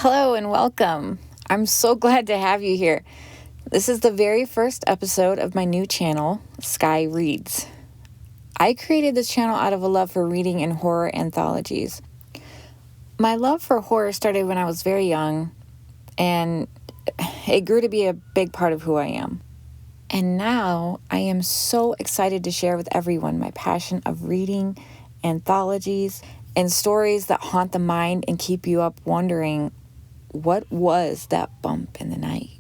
Hello and welcome. I'm so glad to have you here. This is the very first episode of my new channel, Skye Reads. I created this channel out of a love for reading and horror anthologies. My love for horror started when I was very young, and it grew to be a big part of who I am. And now I am so excited to share with everyone my passion of reading anthologies and stories that haunt the mind and keep you up wondering, what was that bump in the night?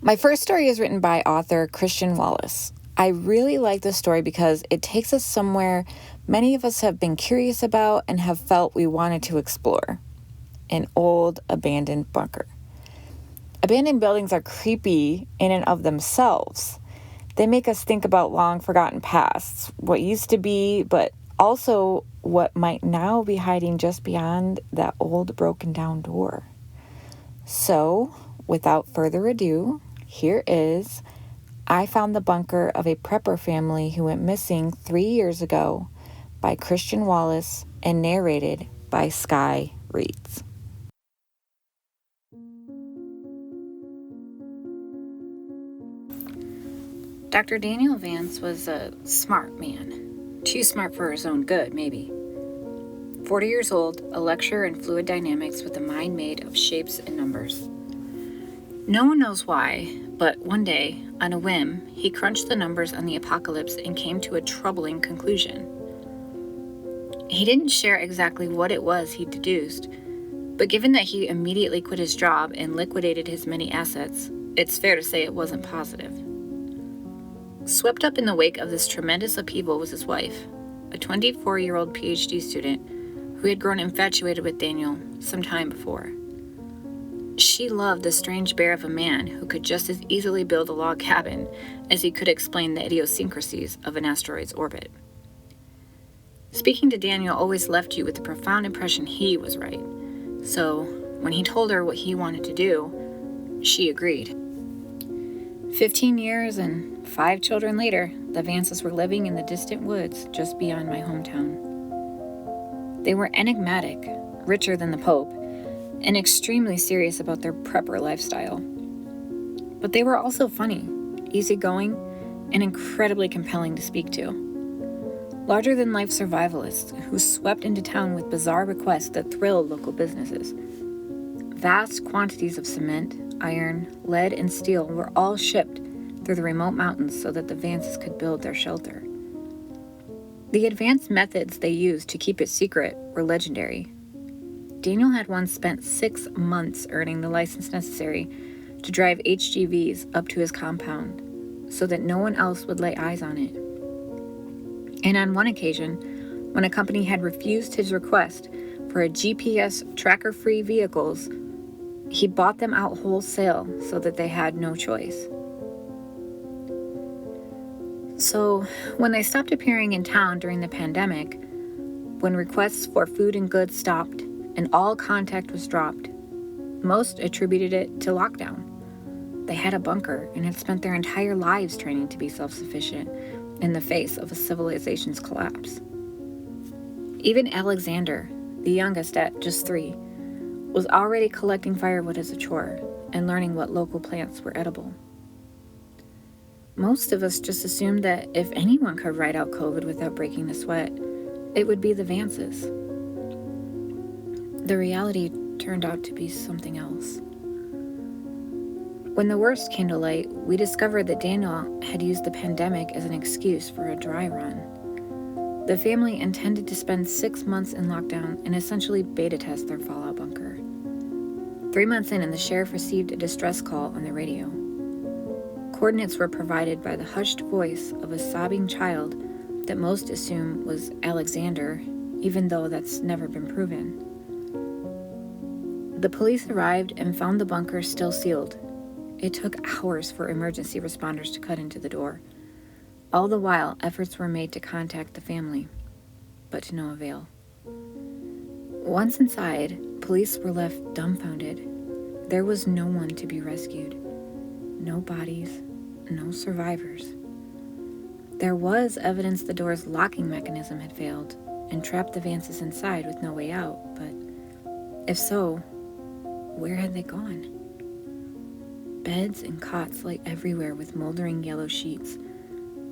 My first story is written by author Christian Wallace. I really like this story because it takes us somewhere many of us have been curious about and have felt we wanted to explore: an old abandoned bunker. Abandoned buildings are creepy in and of themselves. They make us think about long forgotten pasts, what used to be, but also what might now be hiding just beyond that old broken down door. So, without further ado, here is I Found the Bunker of a Prepper Family Who Went Missing 3 years ago by Christian Wallace and narrated by Skye Reads. Dr. Daniel Vance was a smart man. Too smart for his own good, maybe. 40 years old, a lecturer in fluid dynamics with a mind made of shapes and numbers. No one knows why, but one day, on a whim, he crunched the numbers on the apocalypse and came to a troubling conclusion. He didn't share exactly what it was he deduced, but given that he immediately quit his job and liquidated his many assets, it's fair to say it wasn't positive. Swept up in the wake of this tremendous upheaval was his wife, a 24-year-old PhD student who had grown infatuated with Daniel some time before. She loved the strange bear of a man who could just as easily build a log cabin as he could explain the idiosyncrasies of an asteroid's orbit. Speaking to Daniel always left you with the profound impression he was right. So, when he told her what he wanted to do, she agreed. 15 years and 5 children later, the Vances were living in the distant woods just beyond my hometown. They were enigmatic, richer than the Pope, and extremely serious about their prepper lifestyle. But they were also funny, easygoing, and incredibly compelling to speak to. Larger-than-life survivalists who swept into town with bizarre requests that thrilled local businesses. Vast quantities of cement, iron, lead, and steel were all shipped through the remote mountains so that the Vances could build their shelter. The advanced methods they used to keep it secret were legendary. Daniel had once spent 6 months earning the license necessary to drive HGVs up to his compound so that no one else would lay eyes on it. And on one occasion, when a company had refused his request for a GPS tracker-free vehicles, he bought them out wholesale so that they had no choice. So, when they stopped appearing in town during the pandemic, when requests for food and goods stopped and all contact was dropped, most attributed it to lockdown. They had a bunker and had spent their entire lives training to be self-sufficient in the face of a civilization's collapse. Even Alexander, the youngest at just 3, was already collecting firewood as a chore and learning what local plants were edible. Most of us just assumed that if anyone could ride out COVID without breaking a sweat, it would be the Vances. The reality turned out to be something else. When the worst came to light, we discovered that Daniel had used the pandemic as an excuse for a dry run. The family intended to spend 6 months in lockdown and essentially beta test their fallout bunker. 3 months in, and the sheriff received a distress call on the radio. Coordinates were provided by the hushed voice of a sobbing child that most assume was Alexander, even though that's never been proven. The police arrived and found the bunker still sealed. It took hours for emergency responders to cut into the door. All the while, efforts were made to contact the family, but to no avail. Once inside, police were left dumbfounded. There was no one to be rescued. No bodies, no survivors. There was evidence the door's locking mechanism had failed and trapped the Vances inside with no way out, but If so, where had they gone? Beds and cots lay everywhere with moldering yellow sheets,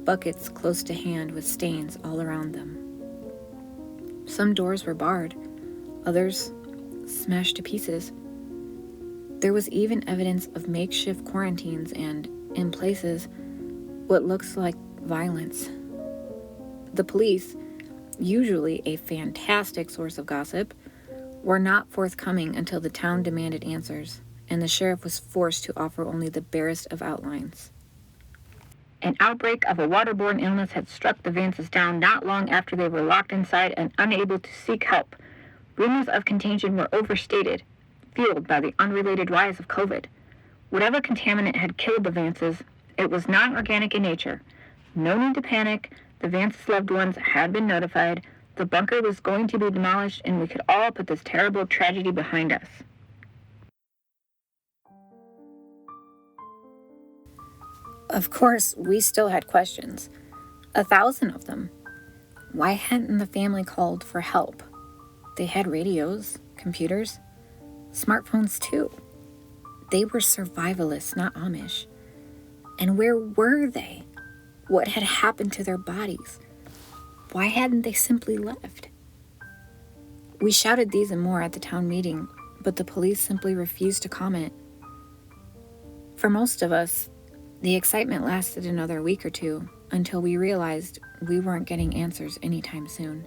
buckets close to hand with stains all around them. Some doors were barred, others smashed to pieces. There was even evidence of makeshift quarantines and, in places, what looks like violence. The police, usually a fantastic source of gossip, were not forthcoming until the town demanded answers, and the sheriff was forced to offer only the barest of outlines. An outbreak of a waterborne illness had struck the Vances down not long after they were locked inside and unable to seek help. Rumors of contagion were overstated, fueled by the unrelated rise of COVID. Whatever contaminant had killed the Vances, it was non-organic in nature. No need to panic. The Vances' loved ones had been notified. The bunker was going to be demolished, and we could all put this terrible tragedy behind us. Of course, we still had questions. 1,000 of them. Why hadn't the family called for help? They had radios, computers, smartphones too. They were survivalists, not Amish. And where were they? What had happened to their bodies? Why hadn't they simply left? We shouted these and more at the town meeting, but the police simply refused to comment. For most of us, the excitement lasted another week or two until we realized we weren't getting answers anytime soon.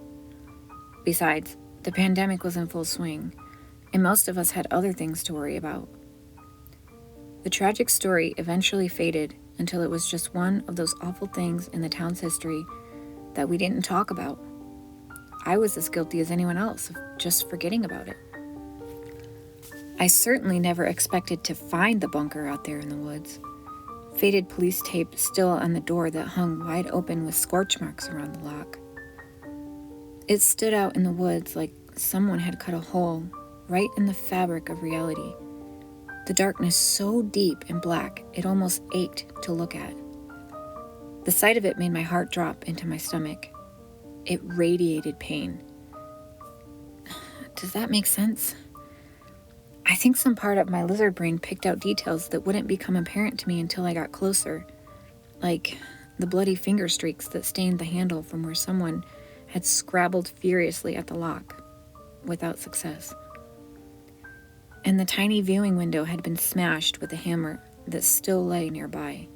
Besides, the pandemic was in full swing, and most of us had other things to worry about. The tragic story eventually faded until it was just one of those awful things in the town's history that we didn't talk about. I was as guilty as anyone else of just forgetting about it. I certainly never expected to find the bunker out there in the woods. Faded police tape still on the door that hung wide open with scorch marks around the lock. It stood out in the woods like someone had cut a hole right in the fabric of reality. The darkness so deep and black it almost ached to look at. The sight of it made my heart drop into my stomach. It radiated pain. Does that make sense? I think some part of my lizard brain picked out details that wouldn't become apparent to me until I got closer, like the bloody finger streaks that stained the handle from where someone had scrabbled furiously at the lock, without success. And the tiny viewing window had been smashed with a hammer that still lay nearby.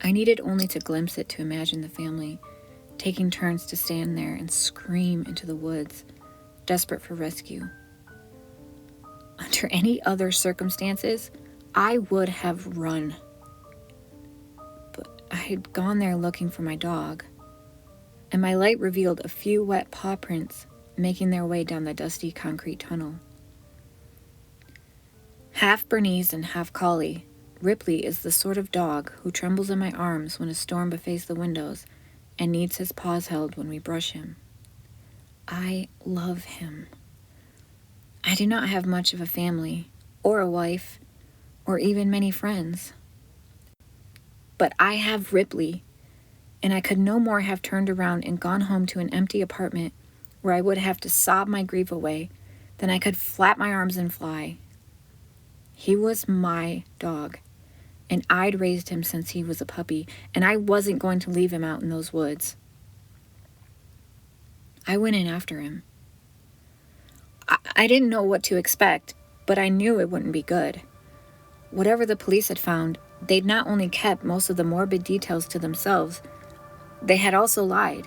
I needed only to glimpse it to imagine the family taking turns to stand there and scream into the woods, desperate for rescue. Under any other circumstances, I would have run. But I had gone there looking for my dog, and my light revealed a few wet paw prints making their way down the dusty concrete tunnel. Half Bernese and half collie, Ripley is the sort of dog who trembles in my arms when a storm buffets the windows and needs his paws held when we brush him. I love him. I do not have much of a family, or a wife, or even many friends. But I have Ripley, and I could no more have turned around and gone home to an empty apartment where I would have to sob my grief away than I could flap my arms and fly. He was my dog, and I'd raised him since he was a puppy, and I wasn't going to leave him out in those woods. I went in after him. I didn't know what to expect, but I knew it wouldn't be good. Whatever the police had found, they'd not only kept most of the morbid details to themselves, they had also lied.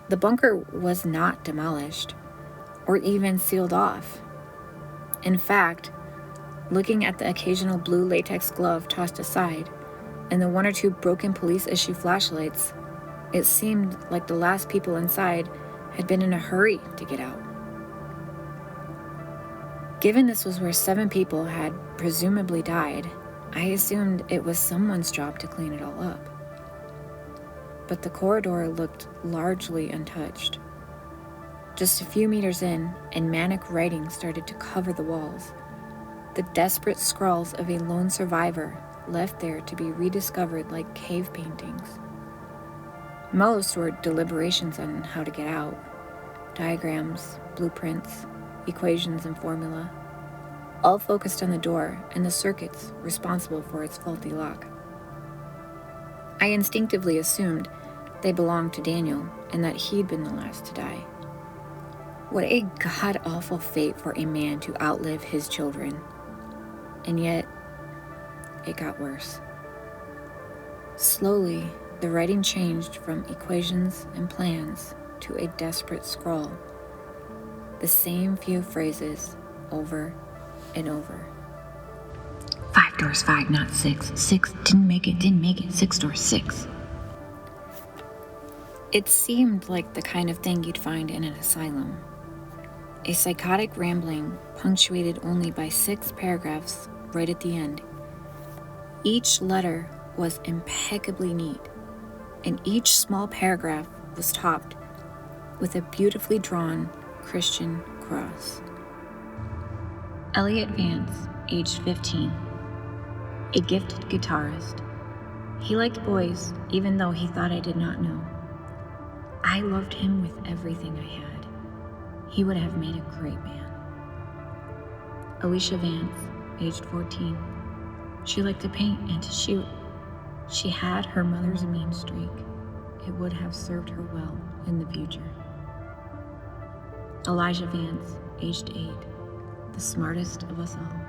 The bunker was not demolished, or even sealed off. In fact, looking at the occasional blue latex glove tossed aside, and the one or two broken police-issue flashlights, it seemed like the last people inside had been in a hurry to get out. Given this was where 7 people had presumably died, I assumed it was someone's job to clean it all up. But the corridor looked largely untouched. Just a few meters in, and manic writing started to cover the walls. The desperate scrawls of a lone survivor left there to be rediscovered like cave paintings. Most were deliberations on how to get out, diagrams, blueprints, equations, and formula, all focused on the door and the circuits responsible for its faulty lock. I instinctively assumed they belonged to Daniel and that he'd been the last to die. What a god-awful fate for a man to outlive his children. And yet, it got worse. Slowly, the writing changed from equations and plans to a desperate scrawl. The same few phrases over and over. 5 doors 5, not 6. 6, didn't make it. 6 doors 6. It seemed like the kind of thing you'd find in an asylum. A psychotic rambling punctuated only by 6 paragraphs right at the end. Each letter was impeccably neat, and each small paragraph was topped with a beautifully drawn Christian cross. Elliot Vance, aged 15, a gifted guitarist. He liked boys, even though he thought I did not know. I loved him with everything I had. He would have made a great man. Alicia Vance, aged 14. She liked to paint and to shoot. She had her mother's mean streak. It would have served her well in the future. Elijah Vance, aged 8. The smartest of us all.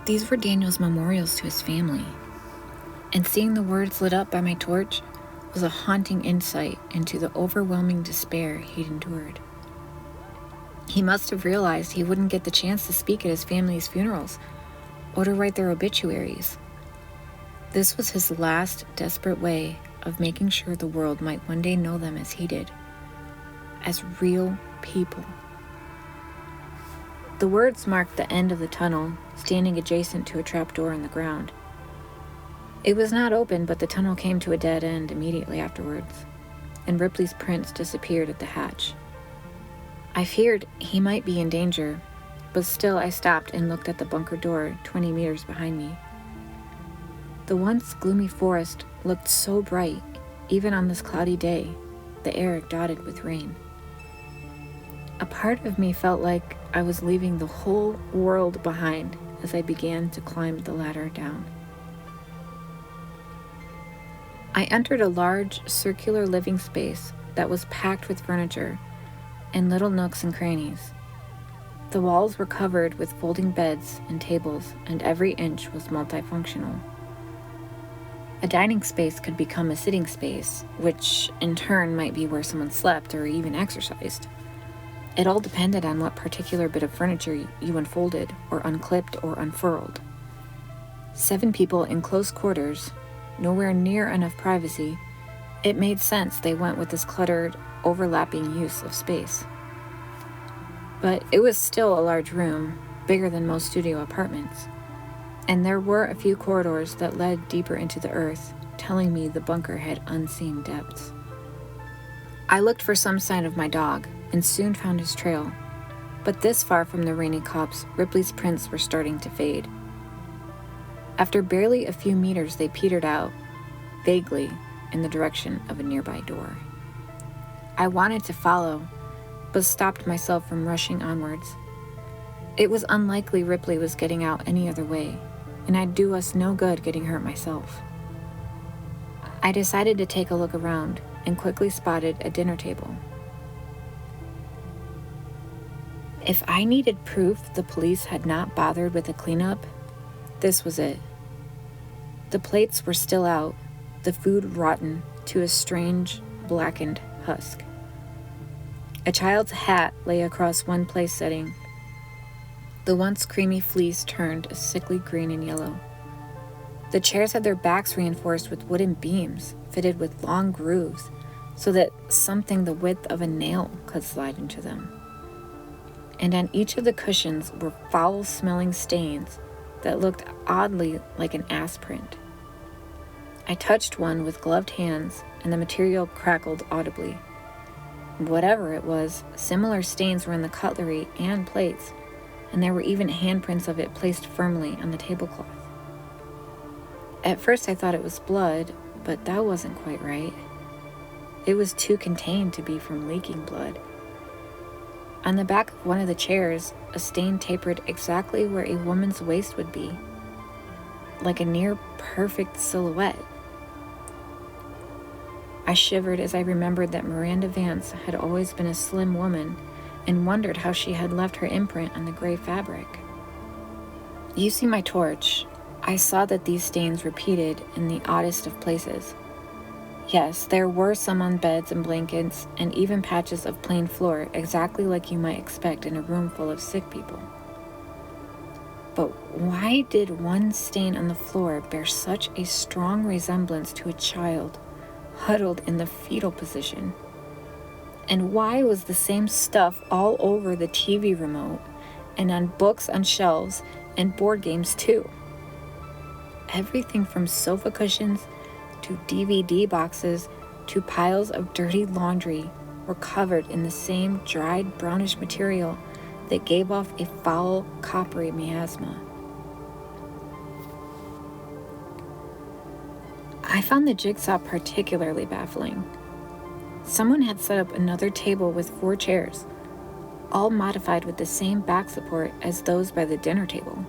These were Daniel's memorials to his family, and seeing the words lit up by my torch was a haunting insight into the overwhelming despair he'd endured. He must have realized he wouldn't get the chance to speak at his family's funerals or to write their obituaries. This was his last desperate way of making sure the world might one day know them as he did, as real people. The words marked the end of the tunnel, standing adjacent to a trapdoor in the ground. It was not open, but the tunnel came to a dead end immediately afterwards, and Ripley's prints disappeared at the hatch. I feared he might be in danger, but still I stopped and looked at the bunker door 20 meters behind me. The once gloomy forest looked so bright, even on this cloudy day, the air dotted with rain. A part of me felt like I was leaving the whole world behind as I began to climb the ladder down. I entered a large, circular living space that was packed with furniture and little nooks and crannies. The walls were covered with folding beds and tables, and every inch was multifunctional. A dining space could become a sitting space, which in turn might be where someone slept or even exercised. It all depended on what particular bit of furniture you unfolded or unclipped or unfurled. 7 people in close quarters, nowhere near enough privacy. It made sense they went with this cluttered, overlapping use of space. But it was still a large room, bigger than most studio apartments, and there were a few corridors that led deeper into the earth, telling me the bunker had unseen depths. I looked for some sign of my dog, and soon found his trail, but this far from the rainy copse, Ripley's prints were starting to fade. After barely a few meters, they petered out, vaguely, in the direction of a nearby door. I wanted to follow, but stopped myself from rushing onwards. It was unlikely Ripley was getting out any other way, and I'd do us no good getting hurt myself. I decided to take a look around and quickly spotted a dinner table. If I needed proof the police had not bothered with the cleanup, this was it. The plates were still out, the food rotten to a strange, blackened husk. A child's hat lay across one place setting. The once creamy fleece turned a sickly green and yellow. The chairs had their backs reinforced with wooden beams fitted with long grooves so that something the width of a nail could slide into them. And on each of the cushions were foul-smelling stains that looked oddly like an ass print. I touched one with gloved hands, and the material crackled audibly. Whatever it was, similar stains were in the cutlery and plates, and there were even handprints of it placed firmly on the tablecloth. At first I thought it was blood, but that wasn't quite right. It was too contained to be from leaking blood. On the back of one of the chairs, a stain tapered exactly where a woman's waist would be, like a near-perfect silhouette. I shivered as I remembered that Miranda Vance had always been a slim woman and wondered how she had left her imprint on the gray fabric. Using my torch, I saw that these stains repeated in the oddest of places. Yes, there were some on beds and blankets, and even patches of plain floor, exactly like you might expect in a room full of sick people. But why did one stain on the floor bear such a strong resemblance to a child huddled in the fetal position? And why was the same stuff all over the TV remote and on books on shelves and board games too? Everything from sofa cushions to DVD boxes to piles of dirty laundry were covered in the same dried brownish material that gave off a foul, coppery miasma. I found the jigsaw particularly baffling. Someone had set up another table with 4 chairs, all modified with the same back support as those by the dinner table.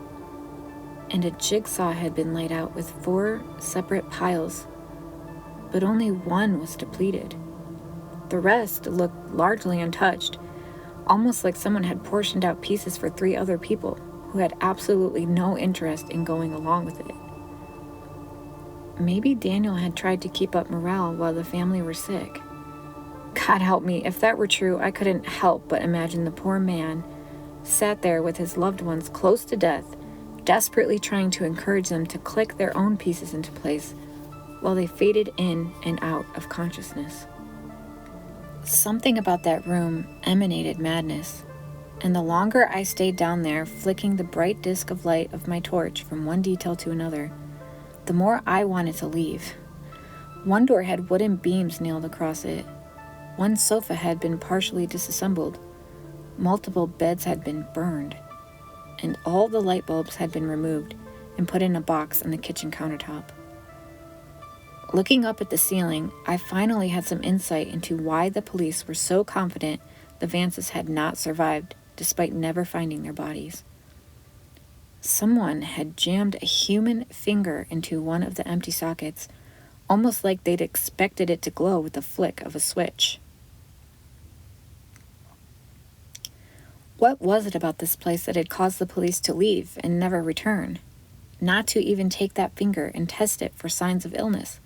And a jigsaw had been laid out with 4 separate piles, but only one was depleted. The rest looked largely untouched, almost like someone had portioned out pieces for 3 other people who had absolutely no interest in going along with it. Maybe Daniel had tried to keep up morale while the family were sick. God help me, if that were true, I couldn't help but imagine the poor man sat there with his loved ones close to death, desperately trying to encourage them to click their own pieces into place while they faded in and out of consciousness. Something about that room emanated madness, and the longer I stayed down there, flicking the bright disk of light of my torch from one detail to another, the more I wanted to leave. One door had wooden beams nailed across it. One sofa had been partially disassembled. Multiple beds had been burned, and all the light bulbs had been removed and put in a box on the kitchen countertop. Looking up at the ceiling, I finally had some insight into why the police were so confident the Vances had not survived, despite never finding their bodies. Someone had jammed a human finger into one of the empty sockets, almost like they'd expected it to glow with the flick of a switch. What was it about this place that had caused the police to leave and never return? Not to even take that finger and test it for signs of illness,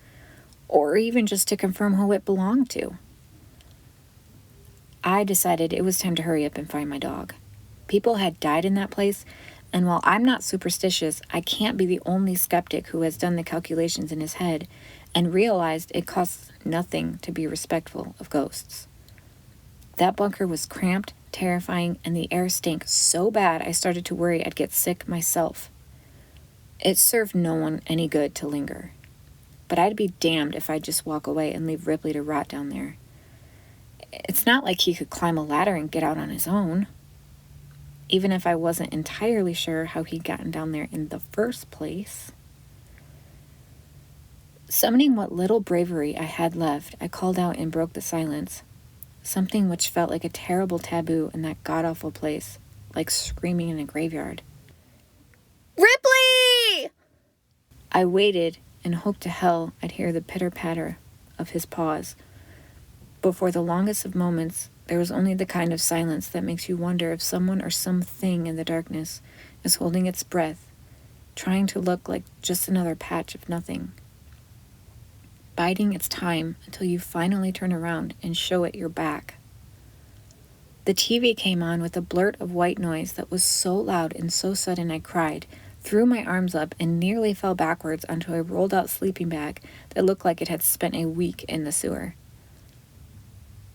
or even just to confirm who it belonged to. I decided it was time to hurry up and find my dog. People had died in that place, and while I'm not superstitious, I can't be the only skeptic who has done the calculations in his head and realized it costs nothing to be respectful of ghosts. That bunker was cramped, terrifying, and the air stank so bad I started to worry I'd get sick myself. It served no one any good to linger, but I'd be damned if I'd just walk away and leave Ripley to rot down there. It's not like he could climb a ladder and get out on his own, even if I wasn't entirely sure how he'd gotten down there in the first place. Summoning what little bravery I had left, I called out and broke the silence, something which felt like a terrible taboo in that god-awful place, like screaming in a graveyard. Ripley! I waited and hoped to hell I'd hear the pitter-patter of his paws, but for the longest of moments, there was only the kind of silence that makes you wonder if someone or something in the darkness is holding its breath, trying to look like just another patch of nothing, biding its time until you finally turn around and show it your back. The TV came on with a blurt of white noise that was so loud and so sudden I cried, threw my arms up, and nearly fell backwards onto a rolled-out sleeping bag that looked like it had spent a week in the sewer.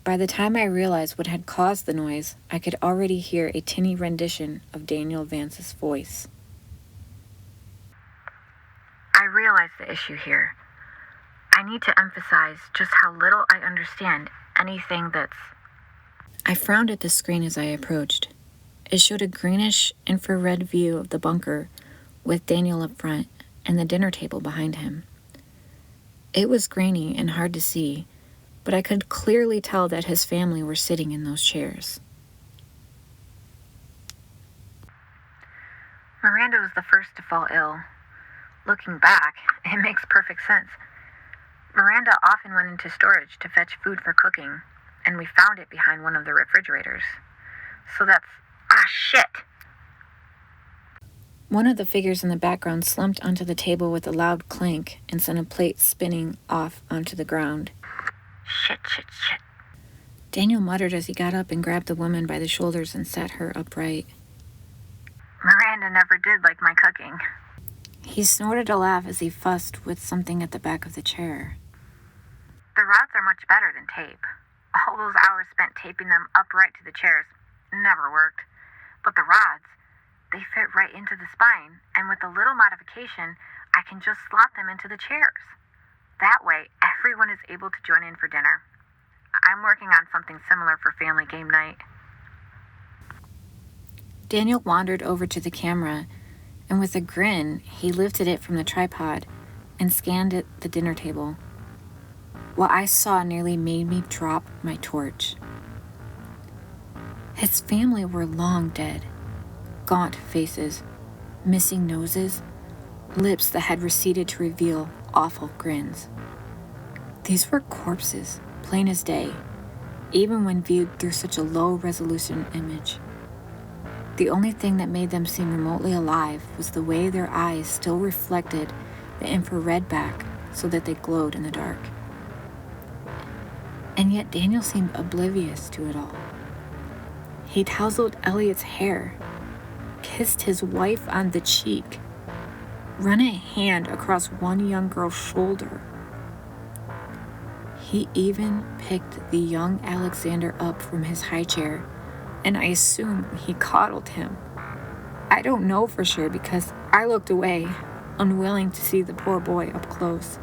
By the time I realized what had caused the noise, I could already hear a tinny rendition of Daniel Vance's voice. I realize the issue here. I need to emphasize just how little I understand anything that's... I frowned at the screen as I approached. It showed a greenish infrared view of the bunker with Daniel up front and the dinner table behind him. It was grainy and hard to see, but I could clearly tell that his family were sitting in those chairs. Miranda was the first to fall ill. Looking back, it makes perfect sense. Miranda often went into storage to fetch food for cooking, and we found it behind one of the refrigerators. So that's... shit! One of the figures in the background slumped onto the table with a loud clank and sent a plate spinning off onto the ground. Shit. Daniel muttered as he got up and grabbed the woman by the shoulders and sat her upright. Miranda never did like my cooking. He snorted a laugh as he fussed with something at the back of the chair. The rods are much better than tape. All those hours spent taping them upright to the chairs never worked. But the rods, they fit right into the spine, and with a little modification, I can just slot them into the chairs. That way, everyone is able to join in for dinner. I'm working on something similar for family game night. Daniel wandered over to the camera, and with a grin, he lifted it from the tripod and scanned the dinner table. What I saw nearly made me drop my torch. His family were long dead. Gaunt faces, missing noses, lips that had receded to reveal awful grins. These were corpses, plain as day, even when viewed through such a low-resolution image. The only thing that made them seem remotely alive was the way their eyes still reflected the infrared back so that they glowed in the dark. And yet Daniel seemed oblivious to it all. He tousled Elliot's hair, kissed his wife on the cheek, run a hand across one young girl's shoulder. He even picked the young Alexander up from his high chair, and I assume he coddled him. I don't know for sure because I looked away, unwilling to see the poor boy up close.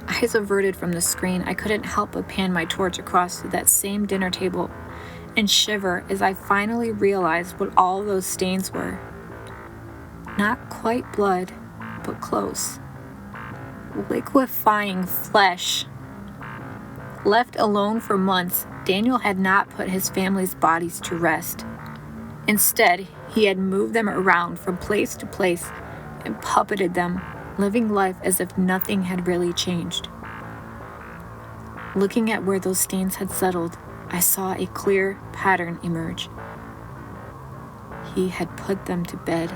Eyes averted from the screen, I couldn't help but pan my torch across to that same dinner table and shiver as I finally realized what all those stains were. Not quite blood, but close. Liquefying flesh. Left alone for months, Daniel had not put his family's bodies to rest. Instead, he had moved them around from place to place and puppeted them, living life as if nothing had really changed. Looking at where those stains had settled, I saw a clear pattern emerge. He had put them to bed.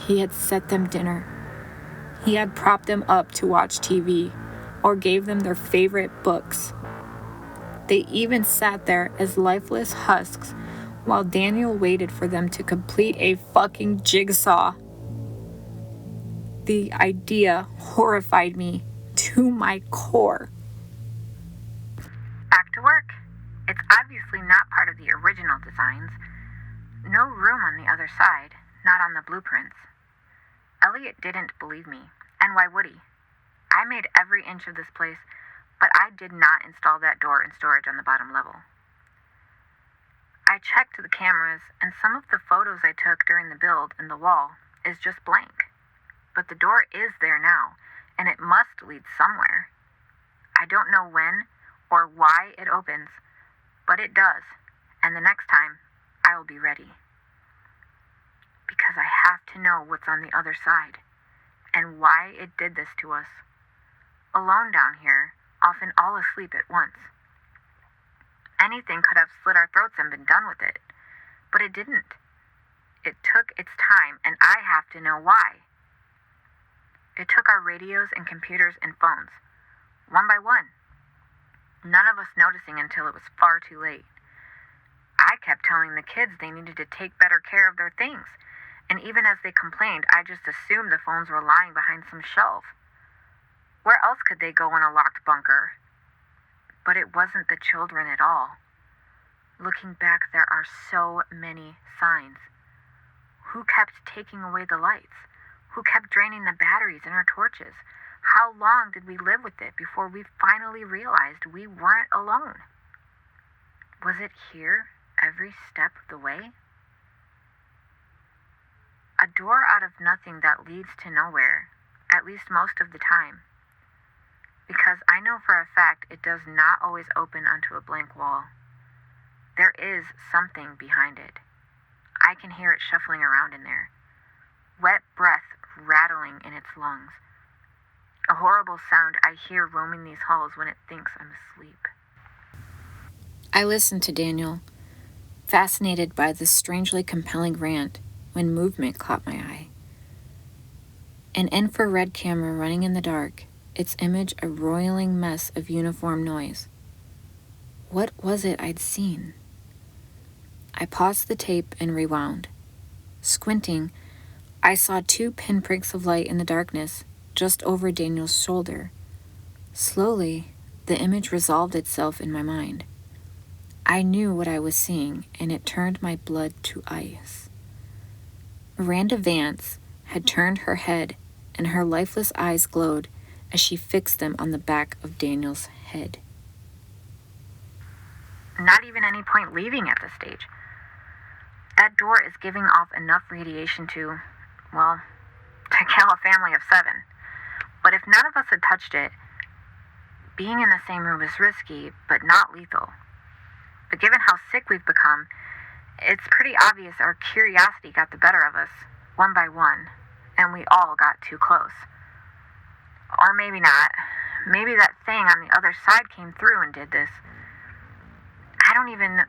He had set them dinner. He had propped them up to watch TV or gave them their favorite books. They even sat there as lifeless husks while Daniel waited for them to complete a fucking jigsaw. The idea horrified me to my core. Back to work. It's obviously not part of the original designs. No room on the other side, not on the blueprints. Elliot didn't believe me, and why would he? I made every inch of this place, but I did not install that door in storage on the bottom level. I checked the cameras, and some of the photos I took during the build in the wall is just blank. But the door is there now, and it must lead somewhere. I don't know when or why it opens, but it does, and the next time, I will be ready. Because I have to know what's on the other side, and why it did this to us. Alone down here, often all asleep at once. Anything could have slit our throats and been done with it, but it didn't. It took its time, and I have to know why. It took our radios and computers and phones, one by one. None of us noticing until it was far too late. I kept telling the kids they needed to take better care of their things, and even as they complained, I just assumed the phones were lying behind some shelf. Where else could they go in a locked bunker? But it wasn't the children at all. Looking back, there are so many signs. Who kept taking away the lights? Who kept draining the batteries in our torches? How long did we live with it before we finally realized we weren't alone? Was it here every step of the way? A door out of nothing that leads to nowhere, at least most of the time. Because I know for a fact it does not always open onto a blank wall. There is something behind it. I can hear it shuffling around in there. Wet breath rattling in its lungs. A horrible sound I hear roaming these halls when it thinks I'm asleep. I listened to Daniel, fascinated by this strangely compelling rant, when movement caught my eye. An infrared camera running in the dark, its image a roiling mess of uniform noise. What was it I'd seen? I paused the tape and rewound. Squinting, I saw 2 pinpricks of light in the darkness, just over Daniel's shoulder. Slowly, the image resolved itself in my mind. I knew what I was seeing, and it turned my blood to ice. Miranda Vance had turned her head, and her lifeless eyes glowed as she fixed them on the back of Daniel's head. Not even any point leaving at this stage. That door is giving off enough radiation to kill a family of 7. But if none of us had touched it, being in the same room is risky, but not lethal. But given how sick we've become, it's pretty obvious our curiosity got the better of us, one by one, and we all got too close. Or maybe not. Maybe that thing on the other side came through and did this. I don't even...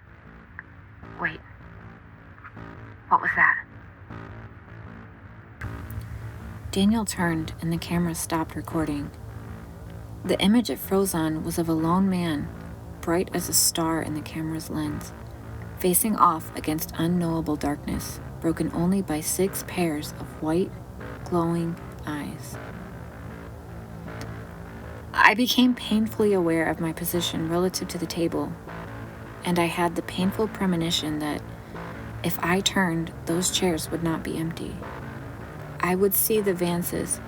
Wait. What was that? Daniel turned and the camera stopped recording. The image it froze on was of a lone man, bright as a star in the camera's lens, facing off against unknowable darkness, broken only by 6 pairs of white, glowing eyes. I became painfully aware of my position relative to the table, and I had the painful premonition that if I turned, those chairs would not be empty. I would see the Vances,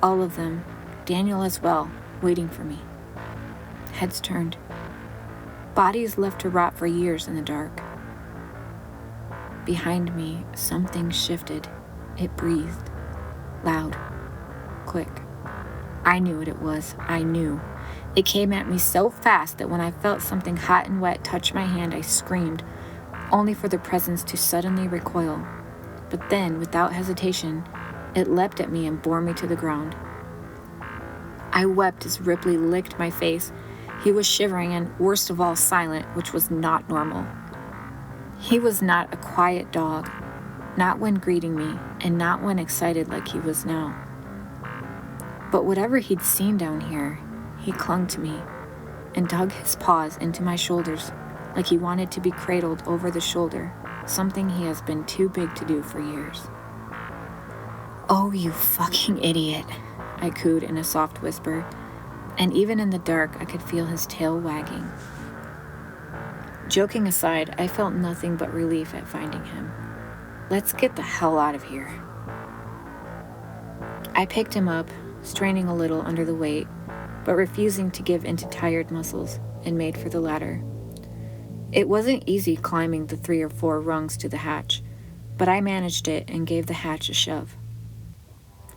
all of them, Daniel as well, waiting for me. Heads turned. Bodies left to rot for years in the dark. Behind me, something shifted. It breathed. Loud. Quick. I knew what it was. I knew. It came at me so fast that when I felt something hot and wet touch my hand, I screamed, only for the presence to suddenly recoil. But then, without hesitation, it leapt at me and bore me to the ground. I wept as Ripley licked my face. He was shivering and, worst of all, silent, which was not normal. He was not a quiet dog, not when greeting me, and not when excited like he was now. But whatever he'd seen down here, he clung to me and dug his paws into my shoulders like he wanted to be cradled over the shoulder, something he has been too big to do for years. "Oh, you fucking idiot," I cooed in a soft whisper, and even in the dark I could feel his tail wagging. Joking aside, I felt nothing but relief at finding him. Let's get the hell out of here. I picked him up, straining a little under the weight, but refusing to give in to tired muscles, and made for the ladder. It wasn't easy climbing the 3 or 4 rungs to the hatch, but I managed it and gave the hatch a shove.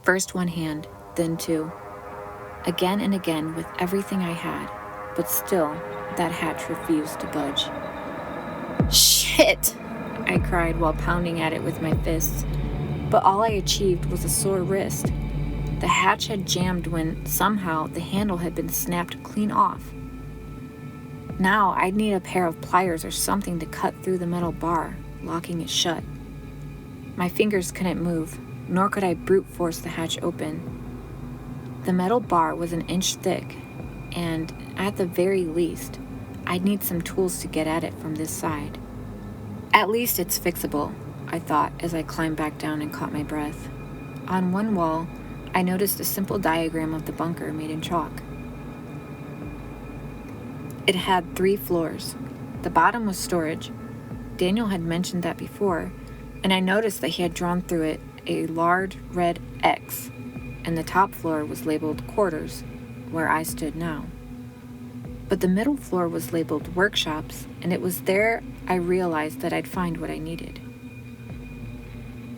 First 1 hand, then 2. Again and again with everything I had, but still, that hatch refused to budge. "Shit!" I cried while pounding at it with my fists, but all I achieved was a sore wrist. The hatch had jammed when, somehow, the handle had been snapped clean off. Now I'd need a pair of pliers or something to cut through the metal bar, locking it shut. My fingers couldn't move, nor could I brute force the hatch open. The metal bar was 1 inch thick, and, at the very least, I'd need some tools to get at it from this side. At least it's fixable, I thought as I climbed back down and caught my breath. On one wall, I noticed a simple diagram of the bunker made in chalk. It had 3 floors. The bottom was storage. Daniel had mentioned that before, and I noticed that he had drawn through it a large red X, and the top floor was labeled quarters, where I stood now. But the middle floor was labeled workshops, and it was there I realized that I'd find what I needed.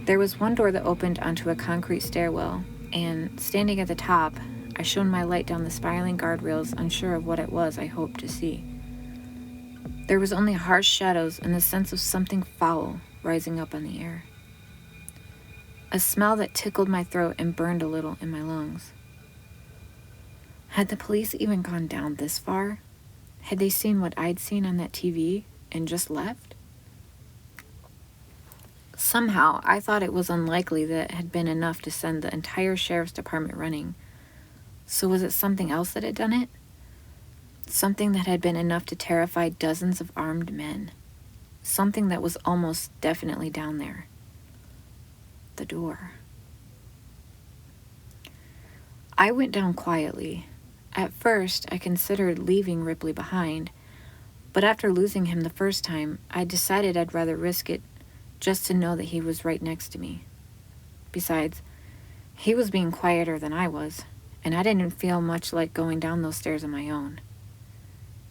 There was one door that opened onto a concrete stairwell, and standing at the top, I shone my light down the spiraling guardrails, unsure of what it was I hoped to see. There was only harsh shadows and the sense of something foul rising up on the air. A smell that tickled my throat and burned a little in my lungs. Had the police even gone down this far? Had they seen what I'd seen on that TV and just left? Somehow, I thought it was unlikely that it had been enough to send the entire sheriff's department running. So was it something else that had done it? Something that had been enough to terrify dozens of armed men. Something that was almost definitely down there. The door. I went down quietly. At first, I considered leaving Ripley behind, but after losing him the first time, I decided I'd rather risk it just to know that he was right next to me. Besides, he was being quieter than I was, and I didn't feel much like going down those stairs on my own.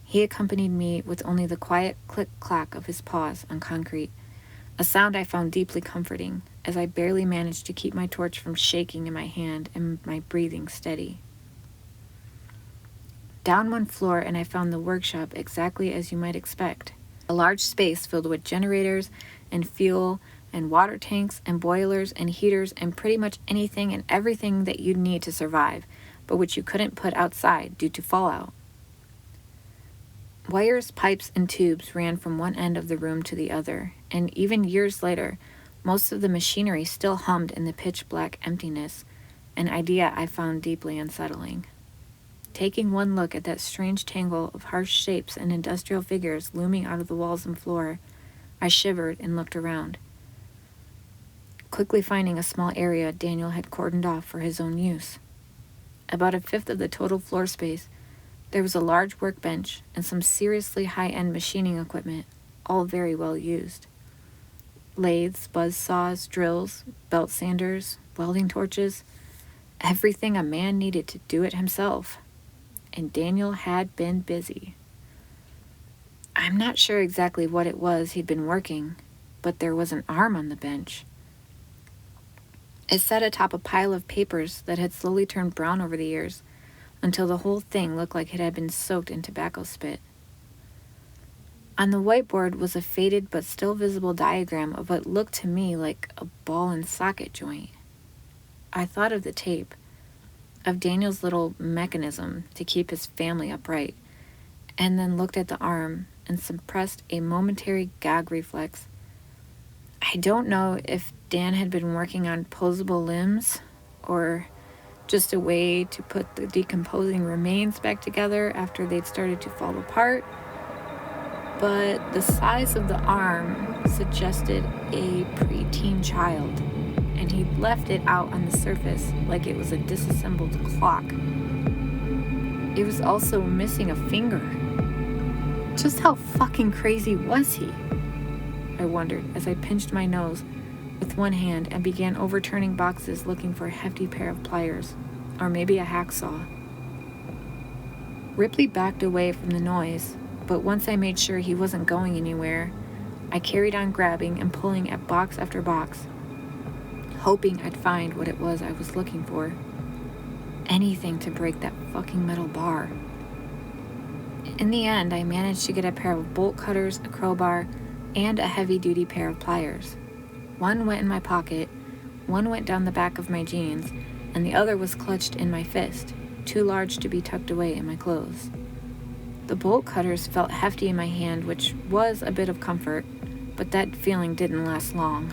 He accompanied me with only the quiet click-clack of his paws on concrete, a sound I found deeply comforting, as I barely managed to keep my torch from shaking in my hand and my breathing steady. Down one floor, and I found the workshop exactly as you might expect. A large space filled with generators and fuel and water tanks and boilers and heaters and pretty much anything and everything that you'd need to survive, but which you couldn't put outside due to fallout. Wires, pipes, and tubes ran from one end of the room to the other, and even years later, most of the machinery still hummed in the pitch-black emptiness, an idea I found deeply unsettling. Taking one look at that strange tangle of harsh shapes and industrial figures looming out of the walls and floor, I shivered and looked around, quickly finding a small area Daniel had cordoned off for his own use. About a fifth of the total floor space, there was a large workbench and some seriously high-end machining equipment, all very well used. Lathes, buzz saws, drills, belt sanders, welding torches, everything a man needed to do it himself. And Daniel had been busy. I'm not sure exactly what it was he'd been working, but there was an arm on the bench. It sat atop a pile of papers that had slowly turned brown over the years, until the whole thing looked like it had been soaked in tobacco spit. On the whiteboard was a faded but still visible diagram of what looked to me like a ball and socket joint. I thought of the tape, of Daniel's little mechanism to keep his family upright, and then looked at the arm and suppressed a momentary gag reflex. I don't know if Dan had been working on posable limbs, or just a way to put the decomposing remains back together after they'd started to fall apart, but the size of the arm suggested a preteen child, and he'd left it out on the surface like it was a disassembled clock. It was also missing a finger. Just how fucking crazy was he? I wondered as I pinched my nose with one hand and began overturning boxes looking for a hefty pair of pliers, or maybe a hacksaw. Ripley backed away from the noise, but once I made sure he wasn't going anywhere, I carried on grabbing and pulling at box after box, hoping I'd find what it was I was looking for. Anything to break that fucking metal bar. In the end, I managed to get a pair of bolt cutters, a crowbar, and a heavy-duty pair of pliers. One went in my pocket, one went down the back of my jeans, and the other was clutched in my fist, too large to be tucked away in my clothes. The bolt cutters felt hefty in my hand, which was a bit of comfort, but that feeling didn't last long.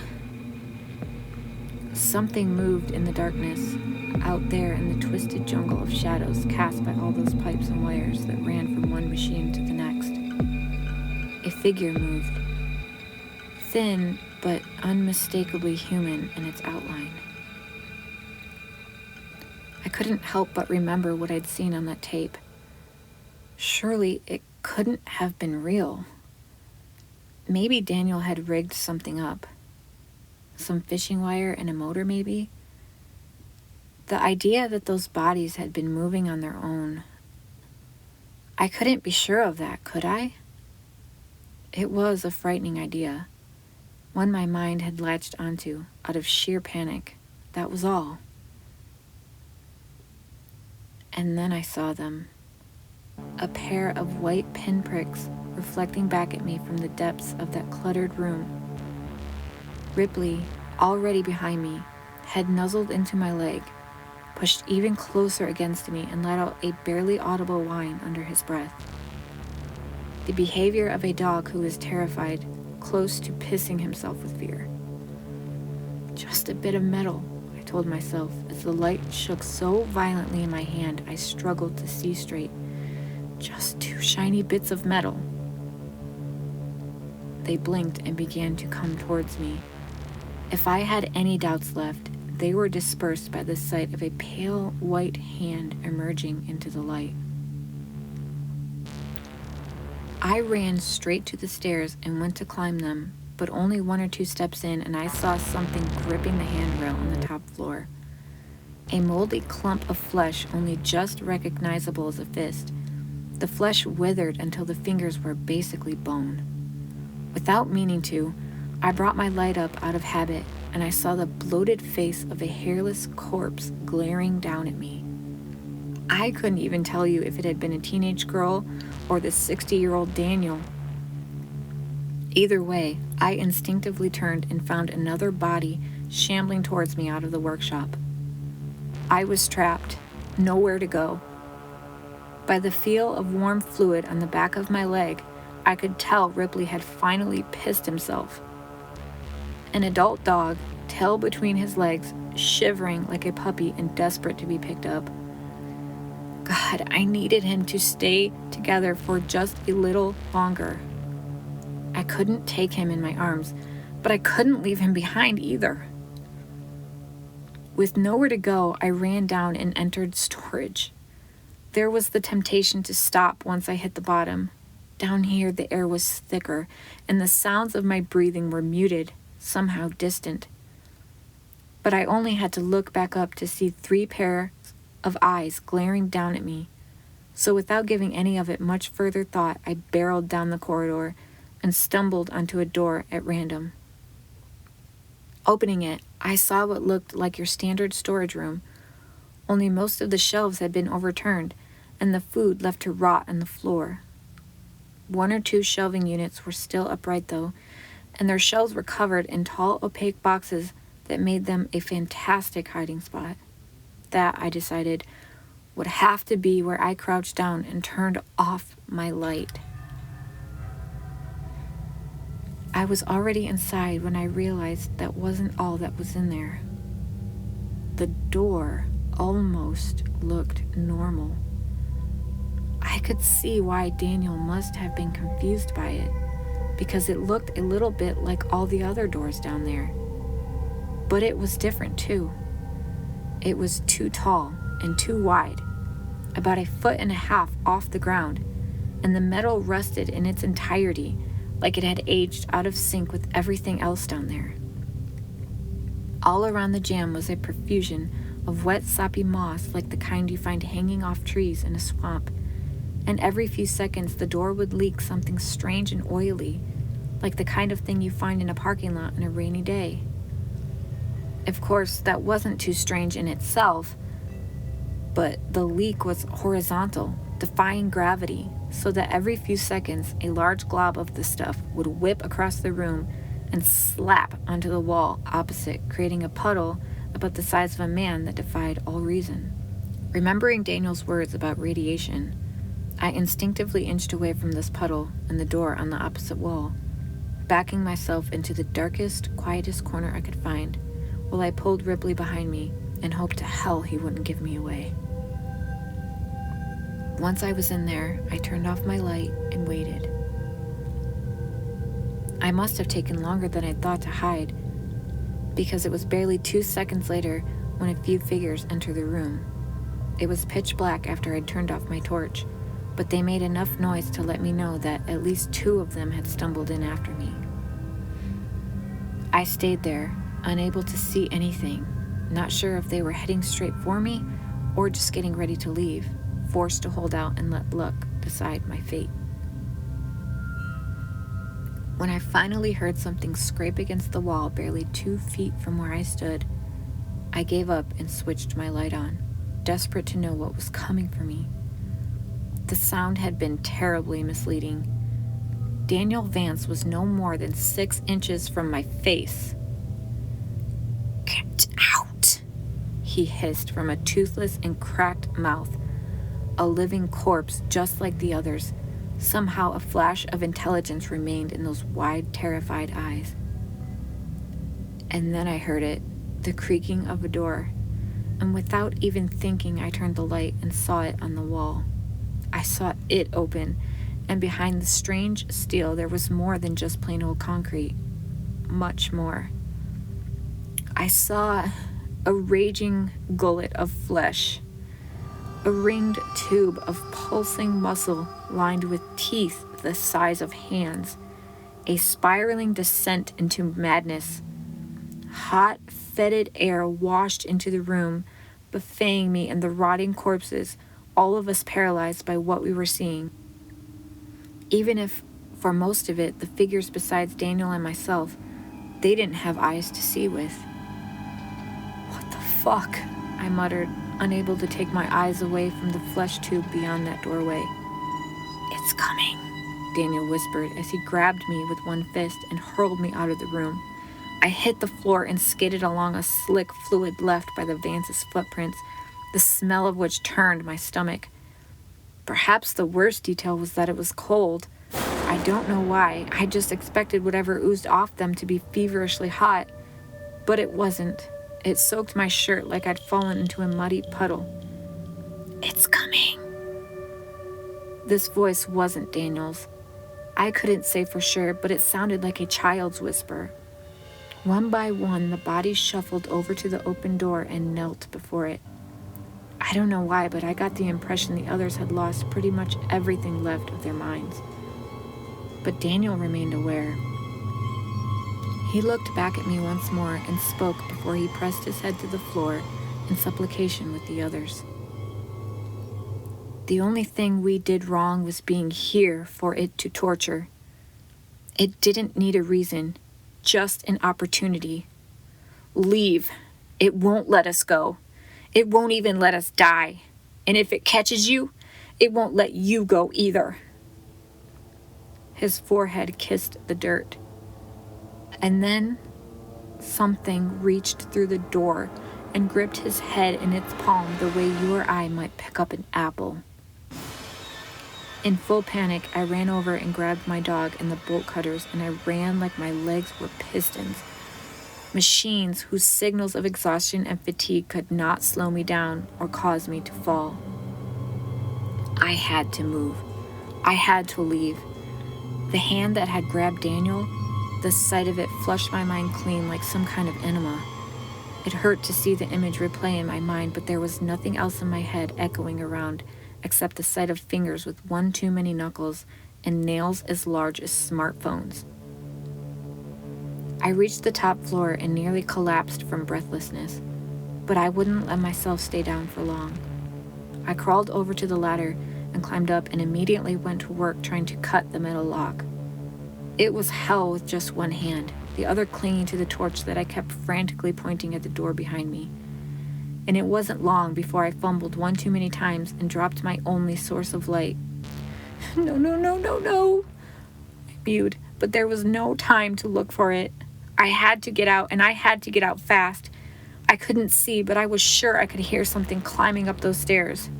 Something moved in the darkness, out there in the twisted jungle of shadows cast by all those pipes and wires that ran from one machine to the next. A figure moved, thin but unmistakably human in its outline. I couldn't help but remember what I'd seen on that tape. Surely it couldn't have been real. Maybe Daniel had rigged something up. Some fishing wire and a motor, maybe? The idea that those bodies had been moving on their own. I couldn't be sure of that, could I? It was a frightening idea. One my mind had latched onto out of sheer panic. That was all. And then I saw them. A pair of white pinpricks reflecting back at me from the depths of that cluttered room. Ripley, already behind me, had nuzzled into my leg, pushed even closer against me, and let out a barely audible whine under his breath. The behavior of a dog who is terrified, close to pissing himself with fear. Just a bit of metal, I told myself, as the light shook so violently in my hand I struggled to see straight. Just 2 shiny bits of metal. They blinked and began to come towards me. If I had any doubts left, they were dispersed by the sight of a pale white hand emerging into the light. I ran straight to the stairs and went to climb them, but only 1 or 2 steps in and I saw something gripping the handrail on the top floor. A moldy clump of flesh only just recognizable as a fist. The flesh withered until the fingers were basically bone. Without meaning to, I brought my light up out of habit, and I saw the bloated face of a hairless corpse glaring down at me. I couldn't even tell you if it had been a teenage girl or the 60-year-old Daniel. Either way, I instinctively turned and found another body shambling towards me out of the workshop. I was trapped, nowhere to go. By the feel of warm fluid on the back of my leg, I could tell Ripley had finally pissed himself. An adult dog, tail between his legs, shivering like a puppy and desperate to be picked up. God, I needed him to stay together for just a little longer. I couldn't take him in my arms, but I couldn't leave him behind either. With nowhere to go, I ran down and entered storage. There was the temptation to stop once I hit the bottom. Down here, the air was thicker, and the sounds of my breathing were muted, somehow distant. But I only had to look back up to see 3 pairs of eyes glaring down at me. So without giving any of it much further thought, I barreled down the corridor and stumbled onto a door at random. Opening it, I saw what looked like your standard storage room, only most of the shelves had been overturned, and the food left to rot on the floor. 1 or 2 shelving units were still upright though, and their shelves were covered in tall opaque boxes that made them a fantastic hiding spot. That, I decided, would have to be where I crouched down and turned off my light. I was already inside when I realized that wasn't all that was in there. The door almost looked normal. I could see why Daniel must have been confused by it, because it looked a little bit like all the other doors down there. But it was different too. It was too tall and too wide, about 1.5 feet off the ground, and the metal rusted in its entirety, like it had aged out of sync with everything else down there. All around the jam was a profusion of wet, soppy moss like the kind you find hanging off trees in a swamp, and every few seconds the door would leak something strange and oily, like the kind of thing you find in a parking lot on a rainy day. Of course, that wasn't too strange in itself, but the leak was horizontal, defying gravity, so that every few seconds a large glob of the stuff would whip across the room and slap onto the wall opposite, creating a puddle about the size of a man that defied all reason. Remembering Daniel's words about radiation, I instinctively inched away from this puddle and the door on the opposite wall, backing myself into the darkest, quietest corner I could find, while I pulled Ripley behind me and hoped to hell he wouldn't give me away. Once I was in there, I turned off my light and waited. I must have taken longer than I thought to hide, because it was barely 2 seconds later when a few figures entered the room. It was pitch black after I'd turned off my torch, but they made enough noise to let me know that at least 2 of them had stumbled in after me. I stayed there, unable to see anything, not sure if they were heading straight for me or just getting ready to leave, forced to hold out and let luck decide my fate. When I finally heard something scrape against the wall barely 2 feet from where I stood, I gave up and switched my light on, desperate to know what was coming for me. The sound had been terribly misleading. Daniel Vance was no more than 6 inches from my face, he hissed from a toothless and cracked mouth. A living corpse just like the others. Somehow a flash of intelligence remained in those wide, terrified eyes. And then I heard it, the creaking of a door. And without even thinking, I turned the light and saw it on the wall. I saw it open, and behind the strange steel there was more than just plain old concrete. Much more. I saw a raging gullet of flesh, a ringed tube of pulsing muscle lined with teeth the size of hands, a spiraling descent into madness. Hot, fetid air washed into the room, buffeting me and the rotting corpses, all of us paralyzed by what we were seeing. Even if, for most of it, the figures besides Daniel and myself, they didn't have eyes to see with. What the fuck? I muttered, unable to take my eyes away from the flesh tube beyond that doorway. It's coming, Daniel whispered as he grabbed me with one fist and hurled me out of the room. I hit the floor and skidded along a slick fluid left by the Vance's footprints, the smell of which turned my stomach. Perhaps the worst detail was that it was cold. I don't know why. I just expected whatever oozed off them to be feverishly hot. But it wasn't. It soaked my shirt like I'd fallen into a muddy puddle. It's coming. This voice wasn't Daniel's. I couldn't say for sure, but it sounded like a child's whisper. One by one, the bodies shuffled over to the open door and knelt before it. I don't know why, but I got the impression the others had lost pretty much everything left of their minds. But Daniel remained aware. He looked back at me once more and spoke before he pressed his head to the floor in supplication with the others. The only thing we did wrong was being here for it to torture. It didn't need a reason, just an opportunity. Leave. It won't let us go. It won't even let us die. And if it catches you, it won't let you go either. His forehead kissed the dirt. And then something reached through the door and gripped his head in its palm the way you or I might pick up an apple. In full panic, I ran over and grabbed my dog and the bolt cutters, and I ran like my legs were pistons. Machines whose signals of exhaustion and fatigue could not slow me down or cause me to fall. I had to move. I had to leave. The hand that had grabbed Daniel, the sight of it flushed my mind clean like some kind of enema. It hurt to see the image replay in my mind, but there was nothing else in my head echoing around except the sight of fingers with one too many knuckles and nails as large as smartphones. I reached the top floor and nearly collapsed from breathlessness, but I wouldn't let myself stay down for long. I crawled over to the ladder and climbed up and immediately went to work trying to cut the metal lock. It was hell with just one hand, the other clinging to the torch that I kept frantically pointing at the door behind me. And it wasn't long before I fumbled one too many times and dropped my only source of light. No. I mewed, but there was no time to look for it. I had to get out, and I had to get out fast. I couldn't see, but I was sure I could hear something climbing up those stairs.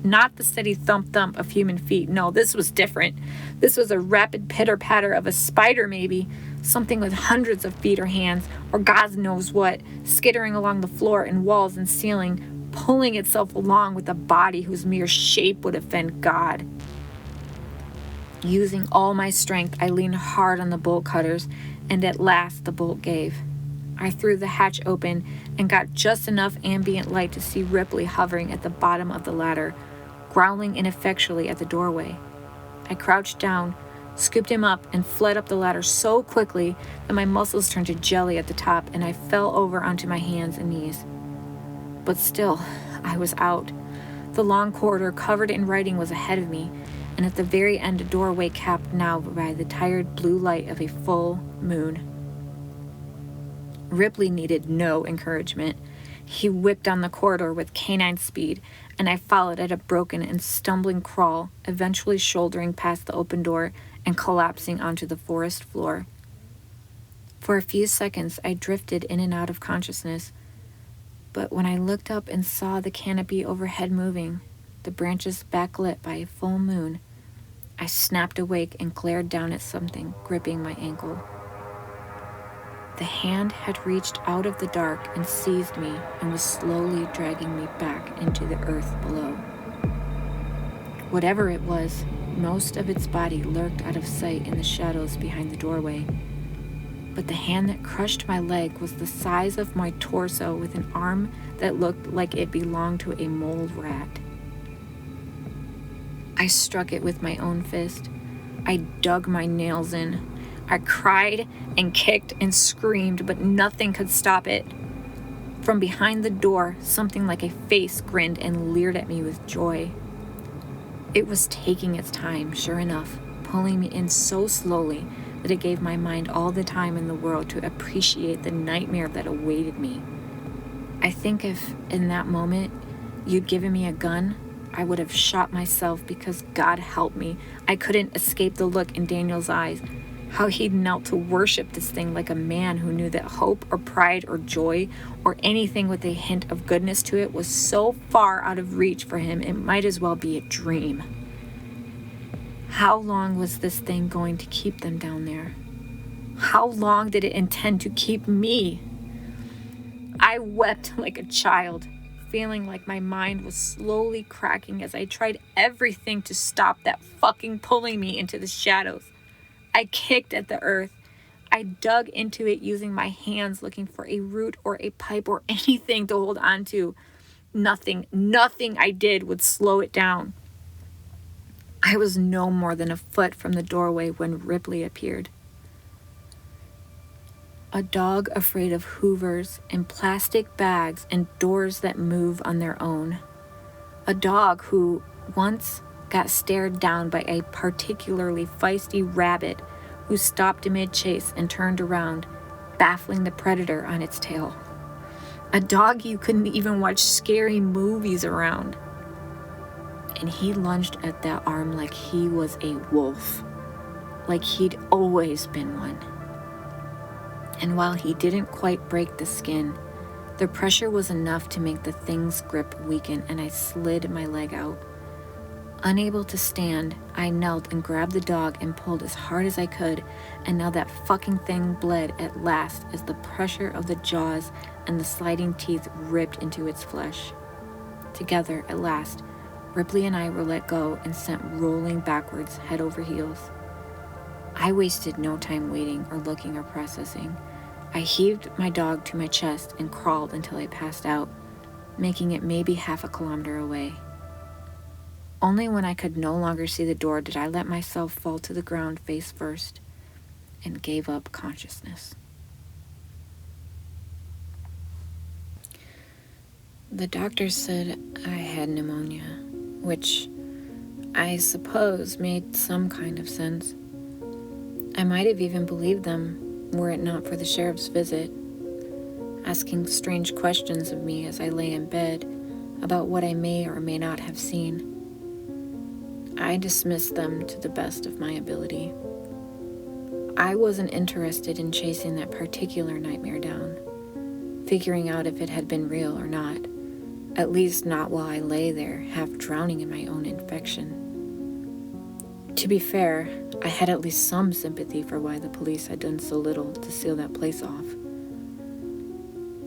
Not the steady thump-thump of human feet. No, this was different. This was a rapid pitter-patter of a spider, maybe. Something with hundreds of feet or hands, or God knows what, skittering along the floor and walls and ceiling, pulling itself along with a body whose mere shape would offend God. Using all my strength, I leaned hard on the bolt cutters, and at last the bolt gave. I threw the hatch open and got just enough ambient light to see Ripley hovering at the bottom of the ladder, growling ineffectually at the doorway. I crouched down, scooped him up, and fled up the ladder so quickly that my muscles turned to jelly at the top and I fell over onto my hands and knees. But still, I was out. The long corridor covered in writing was ahead of me, and at the very end a doorway capped now by the tired blue light of a full moon. Ripley needed no encouragement. He whipped down the corridor with canine speed, and I followed at a broken and stumbling crawl, eventually shouldering past the open door and collapsing onto the forest floor. For a few seconds, I drifted in and out of consciousness, But when I looked up and saw the canopy overhead moving, the branches backlit by a full moon, I snapped awake and glared down at something gripping my ankle. The hand had reached out of the dark and seized me and was slowly dragging me back into the earth below. Whatever it was, most of its body lurked out of sight in the shadows behind the doorway. But the hand that crushed my leg was the size of my torso with an arm that looked like it belonged to a mole rat. I struck it with my own fist. I dug my nails in. I cried and kicked and screamed, but nothing could stop it. From behind the door, something like a face grinned and leered at me with joy. It was taking its time, sure enough, pulling me in so slowly that it gave my mind all the time in the world to appreciate the nightmare that awaited me. I think if, in that moment, you'd given me a gun, I would have shot myself because, God help me, I couldn't escape the look in Daniel's eyes, how he'd knelt to worship this thing like a man who knew that hope or pride or joy or anything with a hint of goodness to it was so far out of reach for him it might as well be a dream. How long was this thing going to keep them down there? How long did it intend to keep me? I wept like a child, feeling like my mind was slowly cracking as I tried everything to stop that fucking pulling me into the shadows. I kicked at the earth. I dug into it using my hands looking for a root or a pipe or anything to hold on to. Nothing I did would slow it down. I was no more than a foot from the doorway when Ripley appeared. A dog afraid of hoovers and plastic bags and doors that move on their own. A dog who once got stared down by a particularly feisty rabbit who stopped mid-chase and turned around, baffling the predator on its tail. A dog you couldn't even watch scary movies around. And he lunged at that arm like he was a wolf, like he'd always been one. And while he didn't quite break the skin, the pressure was enough to make the thing's grip weaken, and I slid my leg out. Unable to stand, I knelt and grabbed the dog and pulled as hard as I could, and now that fucking thing bled at last as the pressure of the jaws and the sliding teeth ripped into its flesh. Together, at last, Ripley and I were let go and sent rolling backwards, head over heels. I wasted no time waiting or looking or processing. I heaved my dog to my chest and crawled until I passed out, making it maybe half a kilometer away. Only when I could no longer see the door did I let myself fall to the ground face first and gave up consciousness. The doctor said I had pneumonia, which I suppose made some kind of sense. I might have even believed them were it not for the sheriff's visit, asking strange questions of me as I lay in bed about what I may or may not have seen. I dismissed them to the best of my ability. I wasn't interested in chasing that particular nightmare down, figuring out if it had been real or not, at least not while I lay there, half drowning in my own infection. To be fair, I had at least some sympathy for why the police had done so little to seal that place off.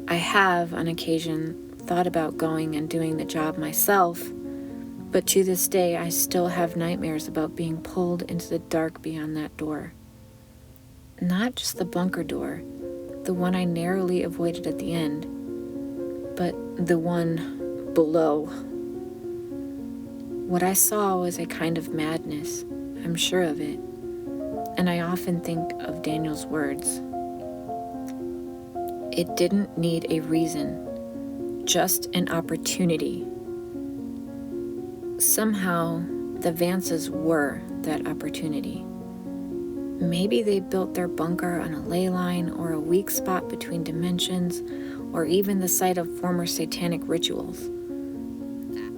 I have, on occasion, thought about going and doing the job myself, but to this day I still have nightmares about being pulled into the dark beyond that door. Not just the bunker door, the one I narrowly avoided at the end, but the one below. What I saw was a kind of madness, I'm sure of it, and I often think of Daniel's words. It didn't need a reason, just an opportunity. Somehow, the Vances were that opportunity. Maybe they built their bunker on a ley line or a weak spot between dimensions, or even the site of former satanic rituals.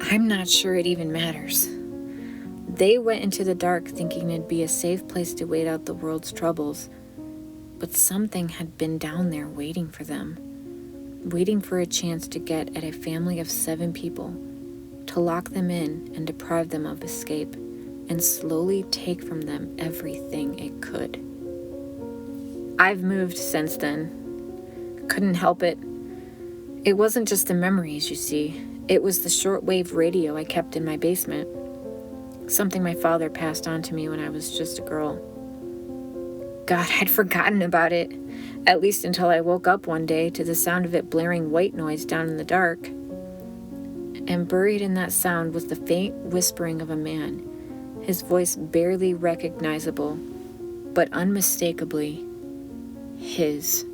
I'm not sure it even matters. They went into the dark thinking it'd be a safe place to wait out the world's troubles, but something had been down there waiting for them. waiting for a chance to get at a family of 7 people, to lock them in and deprive them of escape, and slowly take from them everything it could. I've moved since then. Couldn't help it. It wasn't just the memories, you see. It was the shortwave radio I kept in my basement. Something my father passed on to me when I was just a girl. God, I'd forgotten about it, at least until I woke up one day to the sound of it blaring white noise down in the dark. And buried in that sound was the faint whispering of a man, his voice barely recognizable, but unmistakably his.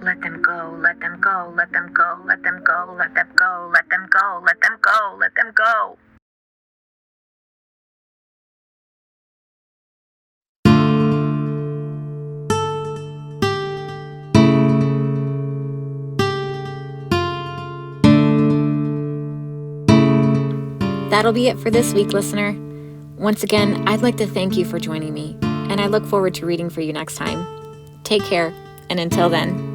Let them go, let them go, let them go, let them go, let them go, let them go, let them go, let them go. That'll be it for this week, listener. Once again, I'd like to thank you for joining me, and I look forward to reading for you next time. Take care, and until then,